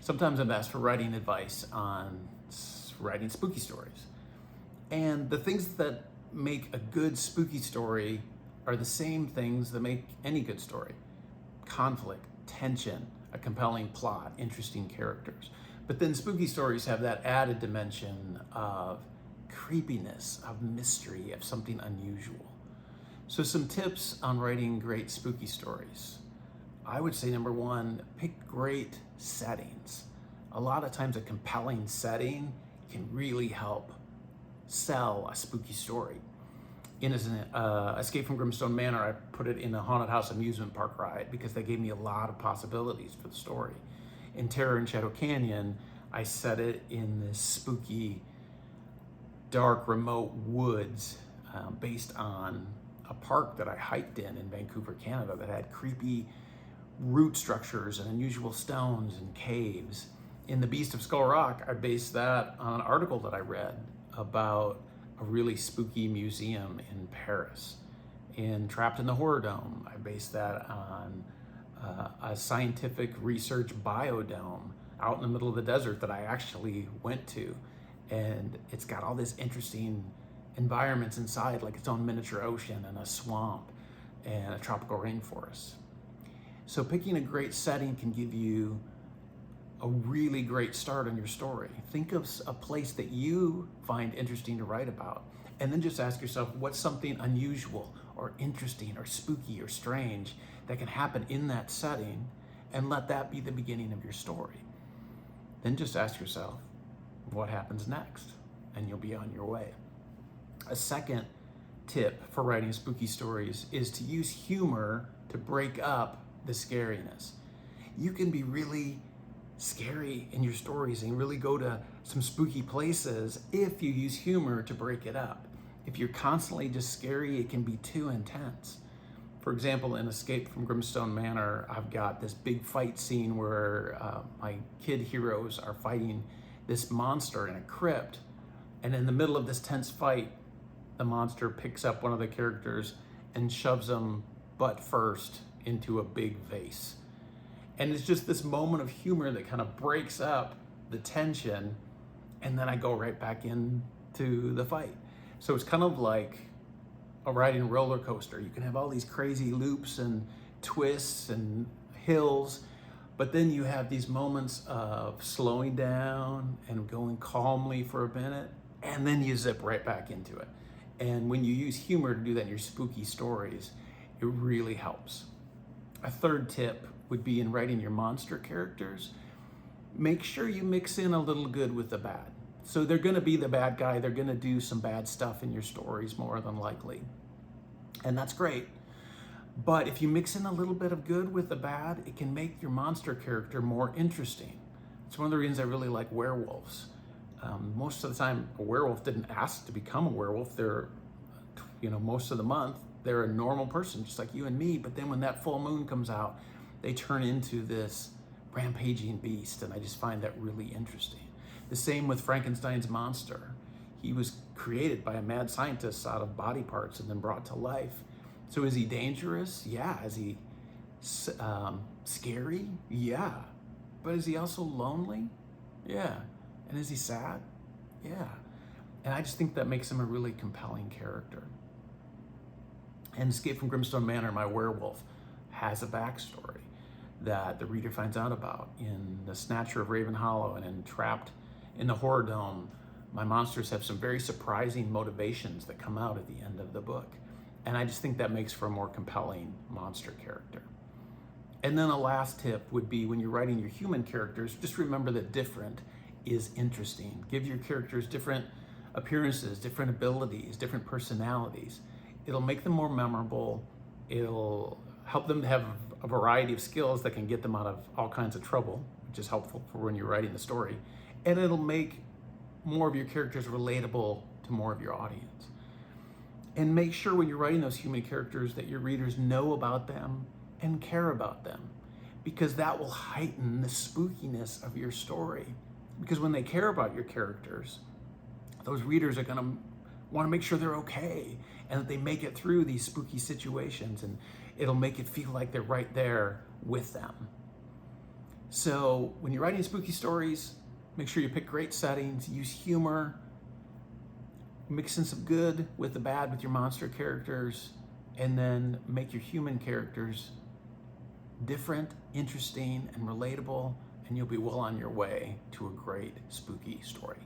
Sometimes I'm asked for writing advice on writing spooky stories. And the things that make a good spooky story are the same things that make any good story: conflict, tension, a compelling plot, interesting characters. But then spooky stories have that added dimension of creepiness, of mystery, of something unusual. So some tips on writing great spooky stories. I would say number one, pick great settings. A lot of times a compelling setting can really help sell a spooky story. In Escape from Grimstone Manor, I put it in a haunted house amusement park ride because they gave me a lot of possibilities for the story. In Terror in Shadow Canyon, I set it in this spooky, dark, remote woods based on a park that I hiked in Vancouver, Canada, that had creepy root structures and unusual stones and caves. In The Beast of Skull Rock, I based that on an article that I read about a really spooky museum in Paris. In Trapped in the Horror Dome, I based that on a scientific research biodome out in the middle of the desert that I actually went to. And it's got all this interesting environments inside, like its own miniature ocean and a swamp and a tropical rainforest. So picking a great setting can give you a really great start on your story. Think of a place that you find interesting to write about, and then just ask yourself, what's something unusual or interesting or spooky or strange that can happen in that setting, and let that be the beginning of your story. Then just ask yourself, what happens next? And you'll be on your way. A second tip for writing spooky stories is to use humor to break up the scariness. You can be really scary in your stories and really go to some spooky places if you use humor to break it up. If you're constantly just scary, it can be too intense. For example, in Escape from Grimstone Manor, I've got this big fight scene where my kid heroes are fighting this monster in a crypt, and in the middle of this tense fight, the monster picks up one of the characters and shoves them butt first into a big vase. And it's just this moment of humor that kind of breaks up the tension, and then I go right back into the fight. So it's kind of like riding a roller coaster. You can have all these crazy loops and twists and hills, but then you have these moments of slowing down and going calmly for a minute, and then you zip right back into it. And when you use humor to do that in your spooky stories, it really helps. A third tip would be in writing your monster characters. Make sure you mix in a little good with the bad. So they're gonna be the bad guy, they're gonna do some bad stuff in your stories more than likely. And that's great. But if you mix in a little bit of good with the bad, it can make your monster character more interesting. It's one of the reasons I really like werewolves. Most of the time, a werewolf didn't ask to become a werewolf. They're, most of the month, they're a normal person, just like you and me. But then when that full moon comes out, they turn into this rampaging beast. And I just find that really interesting. The same with Frankenstein's monster. He was created by a mad scientist out of body parts and then brought to life. So is he dangerous? Yeah. Is he scary? Yeah. But is he also lonely? Yeah. And is he sad? Yeah. And I just think that makes him a really compelling character. And Escape from Grimstone Manor, my werewolf, has a backstory that the reader finds out about. In The Snatcher of Raven Hollow and in Trapped in the Horror Dome, my monsters have some very surprising motivations that come out at the end of the book. And I just think that makes for a more compelling monster character. And then a last tip would be, when you're writing your human characters, just remember that different is interesting. Give your characters different appearances, different abilities, different personalities. It'll make them more memorable. It'll help them to have a variety of skills that can get them out of all kinds of trouble, which is helpful for when you're writing the story. And it'll make more of your characters relatable to more of your audience. And make sure when you're writing those human characters that your readers know about them and care about them, because that will heighten the spookiness of your story. Because when they care about your characters, those readers are gonna wanna make sure they're okay and that they make it through these spooky situations, and it'll make it feel like they're right there with them. So when you're writing spooky stories, make sure you pick great settings, use humor, mix in some good with the bad with your monster characters, and then make your human characters different, interesting, and relatable, and you'll be well on your way to a great spooky story.